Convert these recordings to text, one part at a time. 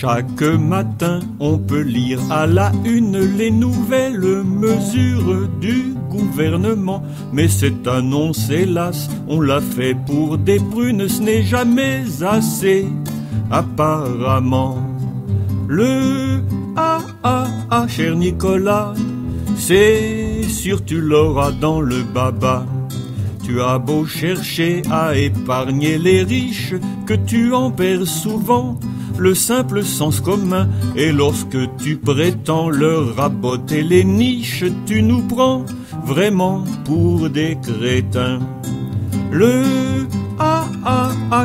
Chaque matin, on peut lire à la une les nouvelles mesures du gouvernement. Mais cette annonce, hélas, on l'a fait pour des prunes, ce n'est jamais assez, apparemment. Le cher Nicolas, c'est sûr tu l'auras dans le baba. Tu as beau chercher à épargner les riches, que tu en perds souvent le simple sens commun. Et lorsque tu prétends leur raboter les niches, tu nous prends vraiment pour des crétins. Le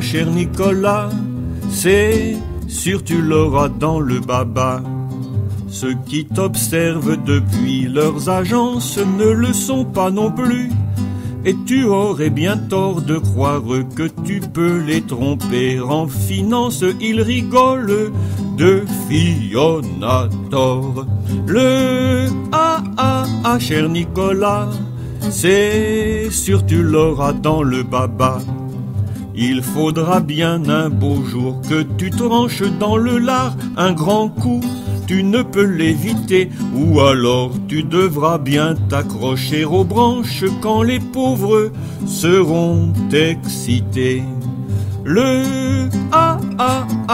cher Nicolas, c'est sûr tu l'auras dans le baba. Ceux qui t'observent depuis leurs agences ne le sont pas non plus. Et tu aurais bien tort de croire que tu peux les tromper en finance. Ils rigolent de Fionator. Le cher Nicolas, c'est sûr tu l'auras dans le baba. Il faudra bien un beau jour que tu tranches dans le lard un grand coup. Tu ne peux l'éviter, ou alors tu devras bien t'accrocher aux branches quand les pauvres seront excités. Le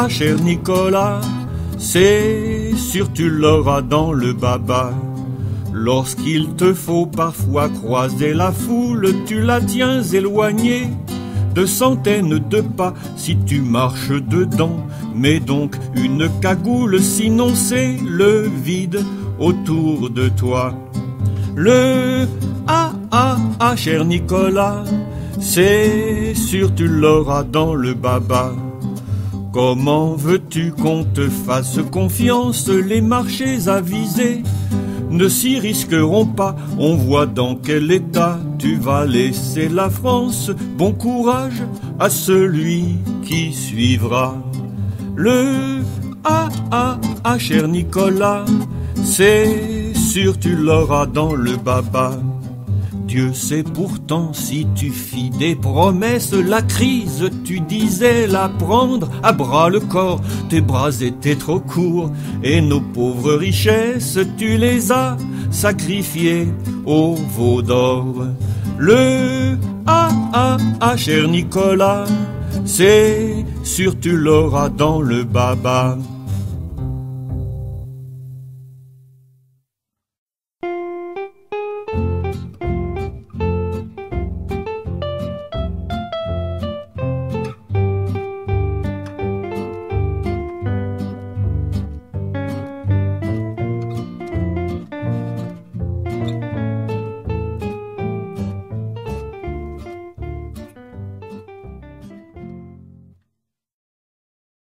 cher Nicolas, c'est sûr tu l'auras dans le baba. Lorsqu'il te faut parfois croiser la foule, tu la tiens éloignée de centaines de pas. Si tu marches dedans, mets donc une cagoule, sinon c'est le vide autour de toi. Le cher Nicolas, c'est sûr tu l'auras dans le baba. Comment veux-tu qu'on te fasse confiance? Les marchés avisés ne s'y risqueront pas. On voit dans quel état tu vas laisser la France. Bon courage à celui qui suivra. Le cher Nicolas, c'est sûr tu l'auras dans le baba. Dieu sait pourtant si tu fis des promesses, la crise tu disais la prendre à bras le corps. Tes bras étaient trop courts et nos pauvres richesses tu les as sacrifiées au veau d'or. Le cher Nicolas, c'est sûr tu l'auras dans le baba.